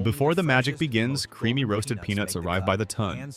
Before the magic begins, creamy roasted peanuts arrive by the ton,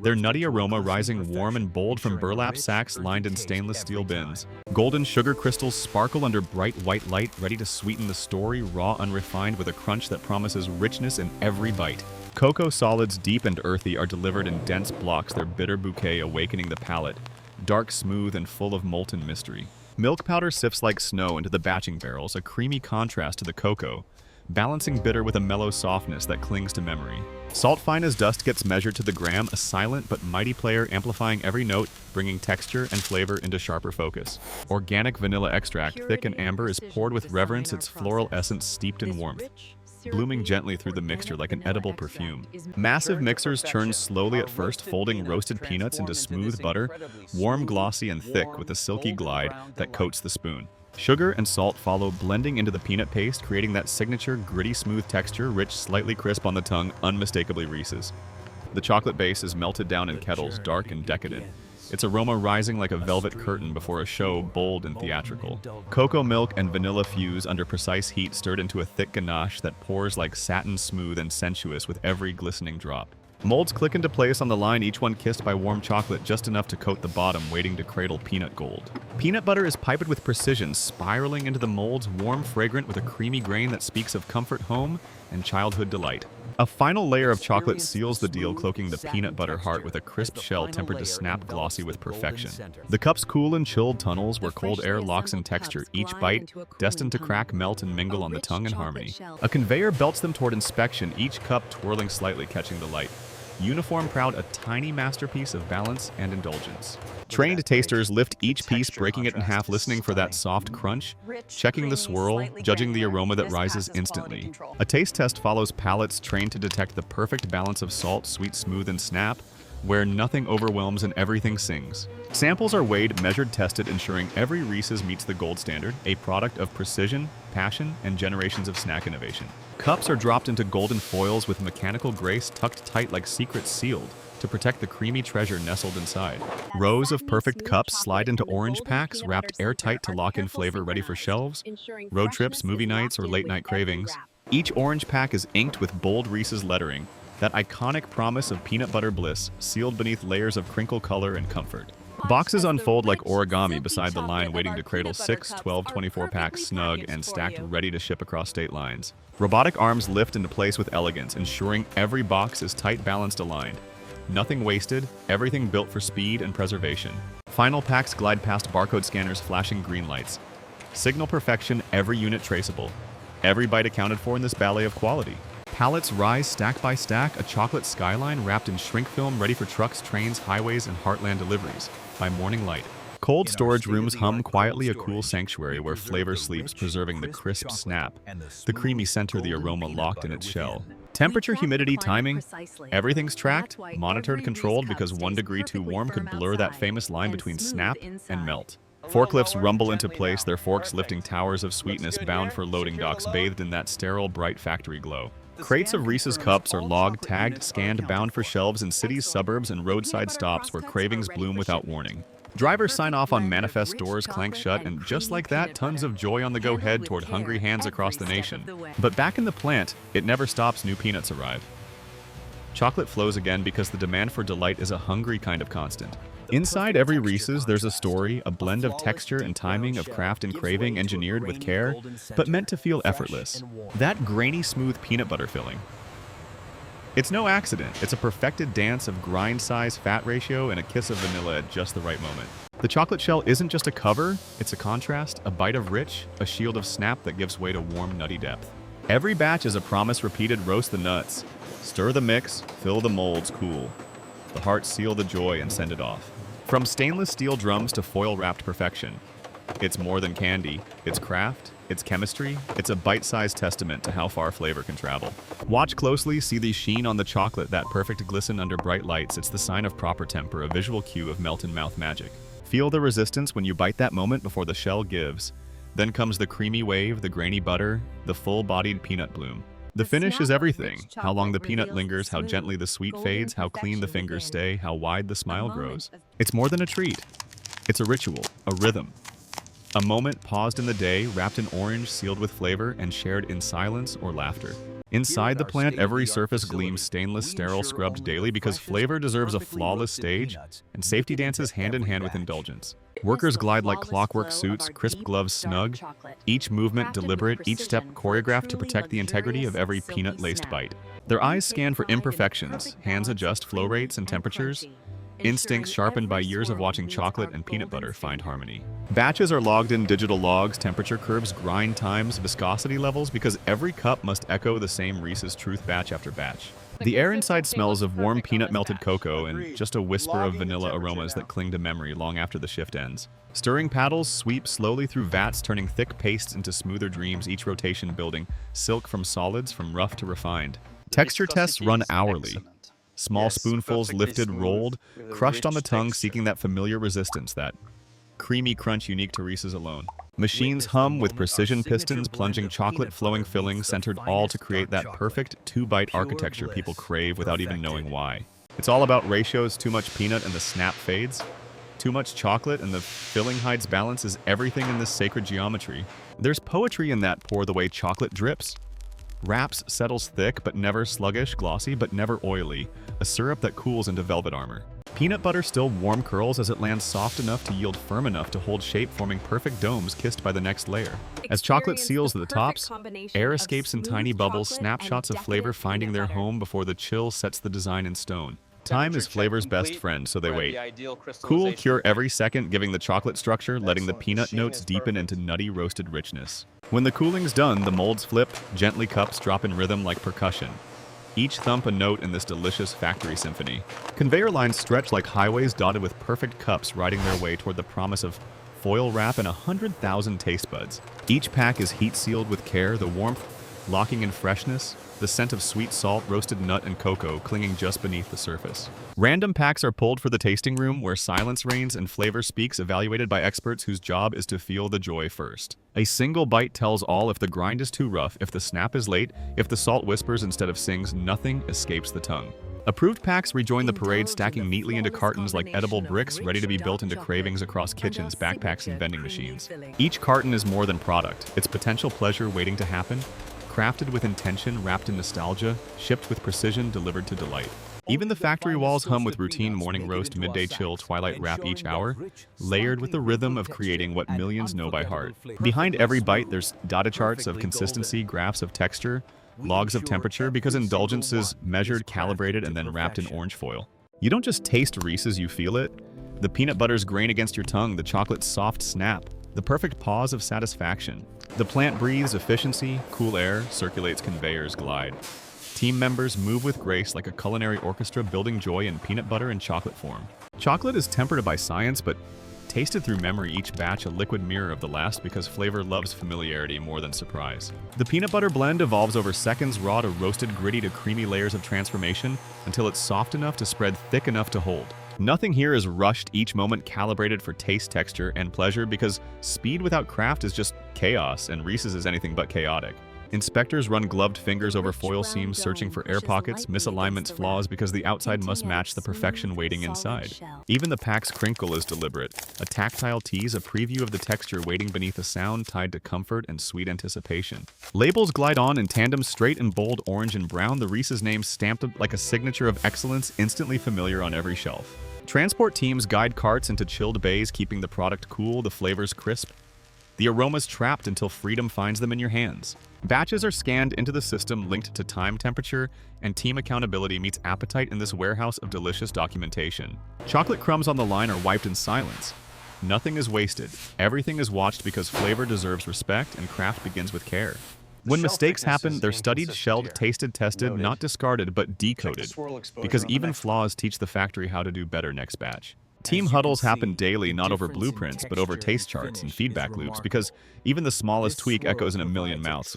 their nutty aroma rising warm and bold from burlap sacks lined in stainless steel bins. Golden sugar crystals sparkle under bright white light, ready to sweeten the story, raw, unrefined, with a crunch that promises richness in every bite. Cocoa solids, deep and earthy, are delivered in dense blocks, their bitter bouquet awakening the palate, dark, smooth, and full of molten mystery. Milk powder sifts like snow into the batching barrels, a creamy contrast to the cocoa, balancing bitter with a mellow softness that clings to memory. Salt fine as dust gets measured to the gram, a silent but mighty player amplifying every note, bringing texture and flavor into sharper focus. Organic vanilla extract, thick and amber, is poured with reverence, its floral essence steeped in warmth, blooming gently through the mixture like an edible perfume. Massive mixers churn slowly at first, folding roasted peanuts into smooth butter, warm, glossy, and thick with a silky glide that coats the spoon. Sugar and salt follow, blending into the peanut paste, creating that signature gritty, smooth texture, rich, slightly crisp on the tongue, unmistakably Reese's. The chocolate base is melted down in kettles, dark and decadent, its aroma rising like a velvet curtain before a show bold and theatrical. Cocoa milk and vanilla fuse under precise heat, stirred into a thick ganache that pours like satin, smooth and sensuous with every glistening drop. Molds click into place on the line, each one kissed by warm chocolate, just enough to coat the bottom, waiting to cradle peanut gold. Peanut butter is piped with precision, spiraling into the molds, warm, fragrant, with a creamy grain that speaks of comfort, home, and childhood delight. A final layer of chocolate seals the deal, cloaking the peanut butter heart with a crisp shell tempered to snap, glossy with perfection. The cups cool in chilled tunnels where cold air locks in texture, each bite destined to crack, melt, and mingle on the tongue in harmony. A conveyor belts them toward inspection, each cup twirling slightly, catching the light. Uniform proud, a tiny masterpiece of balance and indulgence. Trained tasters lift each piece, breaking it in half, listening for that soft crunch, checking the swirl, judging the aroma that rises instantly. A taste test follows, palates trained to detect the perfect balance of salt, sweet, smooth, and snap, where nothing overwhelms and everything sings. Samples are weighed, measured, tested, ensuring every Reese's meets the gold standard, a product of precision, passion, and generations of snack innovation. Cups are dropped into golden foils with mechanical grace, tucked tight like secrets sealed to protect the creamy treasure nestled inside. Rows of perfect cups slide into orange packs, wrapped airtight to lock in flavor, ready for shelves, road trips, movie nights, or late-night cravings. Each orange pack is inked with bold Reese's lettering, that iconic promise of peanut butter bliss, sealed beneath layers of crinkle color and comfort. Boxes unfold like origami beside the line, waiting to cradle 6, 12, 24 packs snug and stacked, ready to ship across state lines. Robotic arms lift into place with elegance, ensuring every box is tight, balanced, aligned. Nothing wasted, everything built for speed and preservation. Final packs glide past barcode scanners, flashing green lights. Signal perfection, every unit traceable. Every bite accounted for in this ballet of quality. Pallets rise stack by stack, a chocolate skyline wrapped in shrink film, ready for trucks, trains, highways, and heartland deliveries by morning light. Cold storage rooms hum quietly, a cool sanctuary where flavor sleeps, preserving the crisp snap, the creamy center, the aroma locked in its shell. Temperature, humidity, timing, everything's tracked, monitored, controlled, because 1 degree too warm could blur that famous line between snap and melt. Forklifts rumble into place, their forks lifting towers of sweetness, bound for loading docks, bathed in that sterile, bright factory glow. Crates of Reese's cups are logged, tagged, scanned, bound for shelves in cities, suburbs, and roadside stops where cravings bloom without warning. Drivers sign off on manifest, doors clank shut, and just like that, tons of joy on the go head toward hungry hands across the nation. But back in the plant, it never stops, new peanuts arrive. Chocolate flows again because the demand for delight is a hungry kind of constant. Inside every Reese's, there's a story, a blend of texture and timing, of craft and craving, engineered with care, but meant to feel effortless. That grainy, smooth peanut butter filling. It's no accident. It's a perfected dance of grind size, fat ratio, and a kiss of vanilla at just the right moment. The chocolate shell isn't just a cover, it's a contrast, a bite of rich, a shield of snap that gives way to warm, nutty depth. Every batch is a promise repeated: roast the nuts, stir the mix, fill the molds, cool. The heart seal the joy and send it off. From stainless steel drums to foil-wrapped perfection, it's more than candy, it's craft, it's chemistry, it's a bite-sized testament to how far flavor can travel. Watch closely, see the sheen on the chocolate, that perfect glisten under bright lights. It's the sign of proper temper, a visual cue of melt-in-mouth magic. Feel the resistance when you bite that moment before the shell gives. Then comes the creamy wave, the grainy butter, the full-bodied peanut bloom. The finish is everything. How long the peanut lingers, how gently the sweet fades, how clean the fingers stay, how wide the smile grows. It's more than a treat. It's a ritual, a rhythm. A moment paused in the day, wrapped in orange, sealed with flavor, and shared in silence or laughter. Inside the plant, every surface gleams stainless, sterile, scrubbed daily because flavor deserves a flawless stage, and safety dances hand in hand with indulgence. Workers glide like clockwork suits, crisp gloves snug, each movement deliberate, each step choreographed to protect the integrity of every peanut-laced bite. Their eyes scan for imperfections, hands adjust flow rates and temperatures, instincts sharpened by years of watching chocolate and peanut butter find harmony. Batches are logged in digital logs, temperature curves, grind times, viscosity levels, because every cup must echo the same Reese's Truth batch after batch. The air inside smells of warm peanut-melted cocoa and just a whisper of vanilla aromas that cling to memory long after the shift ends. Stirring paddles sweep slowly through vats, turning thick pastes into smoother dreams, each rotation building silk from solids, from rough to refined. Texture tests run hourly. Small spoonfuls lifted, rolled, crushed on the tongue, seeking that familiar resistance, that creamy crunch unique to Reese's alone. Machines hum with precision pistons, plunging chocolate flowing fillings, centered all to create that perfect two-bite architecture people crave without even knowing why. It's all about ratios: too much peanut and the snap fades. Too much chocolate and the filling hides balance is everything in this sacred geometry. There's poetry in that pour the way chocolate drips. Wraps settles thick, but never sluggish, glossy, but never oily, a syrup that cools into velvet armor. Peanut butter still warm curls as it lands soft enough to yield firm enough to hold shape, forming perfect domes kissed by the next layer. As chocolate seals the tops, air escapes in tiny bubbles, snapshots of flavor finding their home before the chill sets the design in stone. Time is flavor's best friend, so they wait. Cool, cure every second, giving the chocolate structure, letting the peanut notes deepen into nutty roasted richness. When the cooling's done, the molds flip, gently cups drop in rhythm like percussion. Each thump a note in this delicious factory symphony. Conveyor lines stretch like highways dotted with perfect cups riding their way toward the promise of foil wrap and 100,000 taste buds. Each pack is heat sealed with care, the warmth locking in freshness, the scent of sweet salt, roasted nut, and cocoa clinging just beneath the surface. Random packs are pulled for the tasting room, where silence reigns and flavor speaks, evaluated by experts whose job is to feel the joy first. A single bite tells all: if the grind is too rough, if the snap is late, if the salt whispers instead of sings, nothing escapes the tongue. Approved packs rejoin the parade, stacking neatly into cartons like edible bricks, ready to be built into cravings across kitchens, backpacks, and vending machines. Each carton is more than product. It's potential pleasure waiting to happen. Crafted with intention, wrapped in nostalgia, shipped with precision, delivered to delight. Even the factory walls hum with routine: morning roast, midday chill, twilight wrap each hour, layered with the rhythm of creating what millions know by heart. Behind every bite, there's data charts of consistency, graphs of texture, logs of temperature, because indulgence is measured, calibrated, and then wrapped in orange foil. You don't just taste Reese's, you feel it. The peanut butter's grain against your tongue, the chocolate's soft snap, the perfect pause of satisfaction. The plant breathes efficiency, cool air circulates, conveyors glide. Team members move with grace like a culinary orchestra, building joy in peanut butter and chocolate form. Chocolate is tempered by science, but tasted through memory, each batch a liquid mirror of the last, because flavor loves familiarity more than surprise. The peanut butter blend evolves over seconds, raw to roasted, gritty to creamy, layers of transformation, until it's soft enough to spread, thick enough to hold. Nothing here is rushed, each moment calibrated for taste, texture, and pleasure, because speed without craft is just chaos, and Reese's is anything but chaotic. Inspectors run gloved fingers over foil seams, searching for air pockets, misalignments, flaws, because the outside must match the perfection waiting inside. Even the pack's crinkle is deliberate, a tactile tease, a preview of the texture waiting beneath a sound tied to comfort and sweet anticipation. Labels glide on in tandem, straight and bold, orange and brown, the Reese's name stamped like a signature of excellence, instantly familiar on every shelf. Transport teams guide carts into chilled bays, keeping the product cool, the flavors crisp, the aromas trapped until freedom finds them in your hands. Batches are scanned into the system, linked to time, temperature, and team accountability meets appetite in this warehouse of delicious documentation. Chocolate crumbs on the line are wiped in silence. Nothing is wasted. Everything is watched, because flavor deserves respect and craft begins with care. When mistakes happen, they're studied, shelled, tasted, tested, not discarded, but decoded, because even flaws teach the factory how to do better next batch. Team huddles happen daily, not over blueprints, but over taste charts and feedback loops, because even the smallest tweak echoes in a million mouths.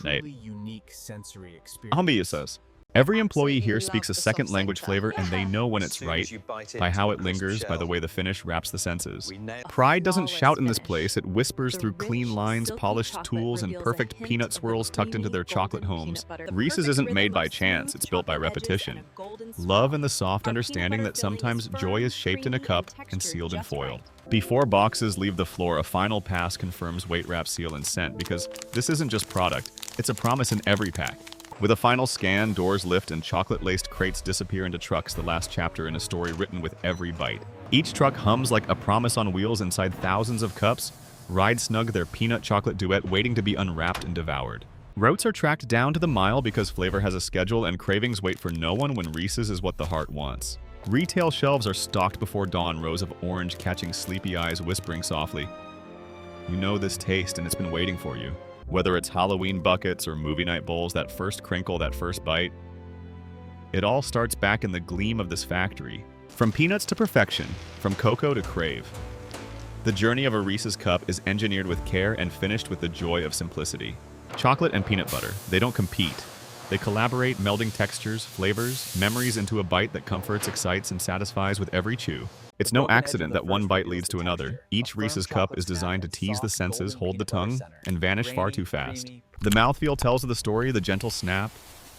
Ambiuses. Every employee here speaks a second language flavor, and they know when it's right, by how it lingers, by the way the finish wraps the senses. Pride doesn't shout in this place, it whispers through clean lines, polished tools, and perfect peanut swirls tucked into their chocolate homes. Reese's isn't made by chance, it's built by repetition. Love and the soft understanding that sometimes joy is shaped in a cup and sealed in foil. Before boxes leave the floor, a final pass confirms weight, wrap, seal, and scent, because this isn't just product, it's a promise in every pack. With a final scan, doors lift and chocolate-laced crates disappear into trucks, the last chapter in a story written with every bite. Each truck hums like a promise on wheels inside thousands of cups, ride snug their peanut chocolate duet waiting to be unwrapped and devoured. Routes are tracked down to the mile because flavor has a schedule and cravings wait for no one when Reese's is what the heart wants. Retail shelves are stocked before dawn, rows of orange catching sleepy eyes whispering softly. You know this taste and it's been waiting for you. Whether it's Halloween buckets or movie night bowls, that first crinkle, that first bite, it all starts back in the gleam of this factory. From peanuts to perfection, from cocoa to crave. The journey of a Reese's cup is engineered with care and finished with the joy of simplicity. Chocolate and peanut butter, they don't compete. They collaborate, melding textures, flavors, memories into a bite that comforts, excites, and satisfies with every chew. It's no accident that one bite leads to another. Each Reese's cup is designed to tease the senses, hold the tongue, and vanish far too fast. The mouthfeel tells of the story, the gentle snap,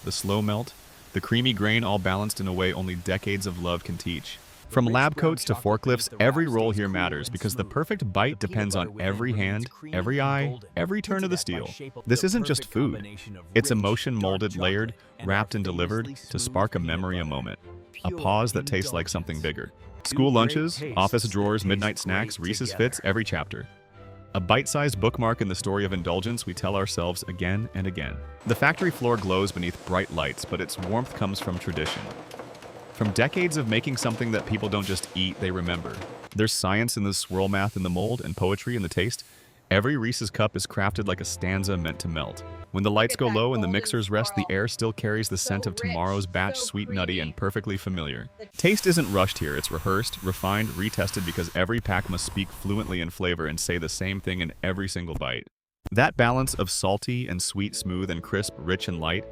the slow melt, the creamy grain, all balanced in a way only decades of love can teach. From lab coats to forklifts, every roll here matters because the perfect bite depends on every hand, every eye, every turn of the steel. This isn't just food. It's emotion molded, layered, wrapped, and delivered to spark a memory, a moment. A pause that tastes like something bigger. School lunches, office drawers, midnight snacks, Reese's fits every chapter. A bite-sized bookmark in the story of indulgence we tell ourselves again and again. The factory floor glows beneath bright lights, but its warmth comes from tradition. From decades of making something that people don't just eat, they remember. There's science in the swirl, math in the mold, and poetry in the taste. Every Reese's cup is crafted like a stanza meant to melt. When the lights go low and the mixers rest, the air still carries the scent of tomorrow's batch, sweet, nutty, and perfectly familiar. Taste isn't rushed here, it's rehearsed, refined, retested because every pack must speak fluently in flavor and say the same thing in every single bite. That balance of salty and sweet, smooth and crisp, rich and light,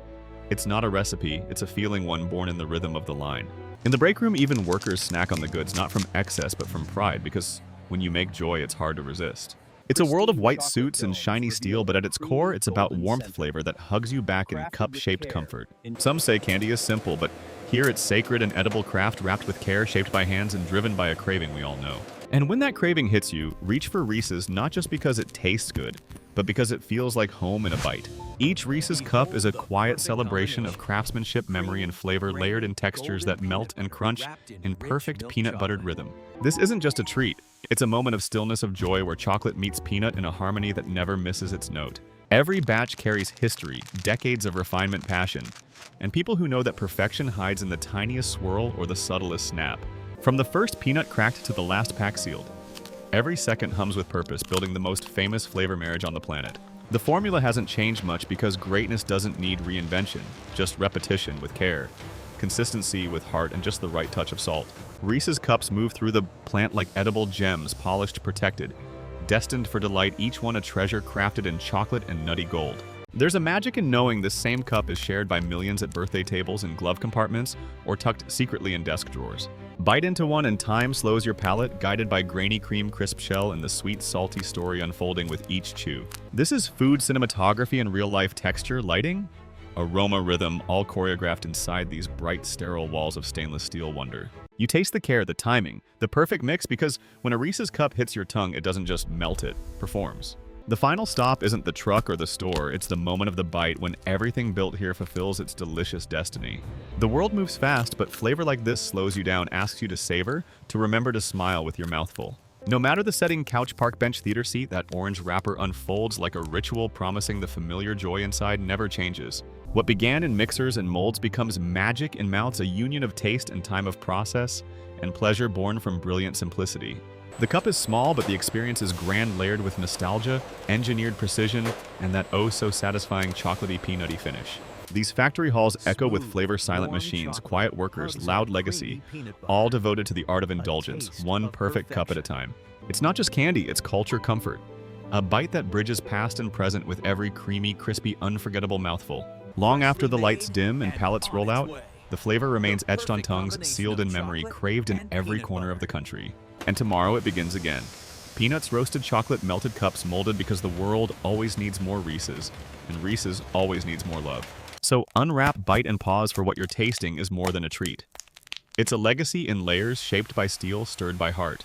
it's not a recipe, it's a feeling, one born in the rhythm of the line. In the break room, even workers snack on the goods, not from excess but from pride, because when you make joy, it's hard to resist. It's a world of white suits and shiny steel, but at its core, it's about warmth flavor that hugs you back in cup-shaped comfort. Some say candy is simple, but here it's sacred and edible craft wrapped with care, shaped by hands and driven by a craving we all know. And when that craving hits you, reach for Reese's not just because it tastes good, but because it feels like home in a bite. Each Reese's cup is a quiet celebration of craftsmanship, memory, and flavor layered in textures that melt and crunch in perfect peanut-buttered rhythm. This isn't just a treat. It's a moment of stillness, of joy, where chocolate meets peanut in a harmony that never misses its note. Every batch carries history, decades of refinement, passion, and people who know that perfection hides in the tiniest swirl or the subtlest snap. From the first peanut cracked to the last pack sealed, every second hums with purpose, building the most famous flavor marriage on the planet. The formula hasn't changed much because greatness doesn't need reinvention, just repetition with care, consistency with heart, and just the right touch of salt. Reese's cups move through the plant like edible gems, polished, protected, destined for delight, each one a treasure crafted in chocolate and nutty gold. There's a magic in knowing this same cup is shared by millions at birthday tables, in glove compartments, or tucked secretly in desk drawers. Bite into one and time slows your palate, guided by grainy cream, crisp shell, and the sweet, salty story unfolding with each chew. This is food cinematography and real-life texture, lighting, aroma, rhythm, all choreographed inside these bright, sterile walls of stainless steel wonder. You taste the care, the timing, the perfect mix, because when a Reese's cup hits your tongue, it doesn't just melt, it performs. The final stop isn't the truck or the store, it's the moment of the bite when everything built here fulfills its delicious destiny. The world moves fast, but flavor like this slows you down, asks you to savor, to remember to smile with your mouth full. No matter the setting, couch, park bench, theater seat, that orange wrapper unfolds like a ritual, promising the familiar joy inside never changes. What began in mixers and molds becomes magic in mouths, a union of taste and time, of process and pleasure born from brilliant simplicity. The cup is small, but the experience is grand, layered with nostalgia, engineered precision, and that oh-so-satisfying chocolatey, peanutty finish. These factory halls echo with flavor-silent machines, quiet workers, loud legacy, all devoted to the art of indulgence, one perfect cup at a time. It's not just candy, it's culture, comfort. A bite that bridges past and present with every creamy, crispy, unforgettable mouthful. Long after the lights dim and palates roll out, the flavor remains etched on tongues, sealed in memory, craved in every corner of the country. And tomorrow it begins again. Peanuts, roasted chocolate, melted cups, molded because the world always needs more Reese's, and Reese's always needs more love. So unwrap, bite, and pause, for what you're tasting is more than a treat. It's a legacy in layers, shaped by steel, stirred by heart.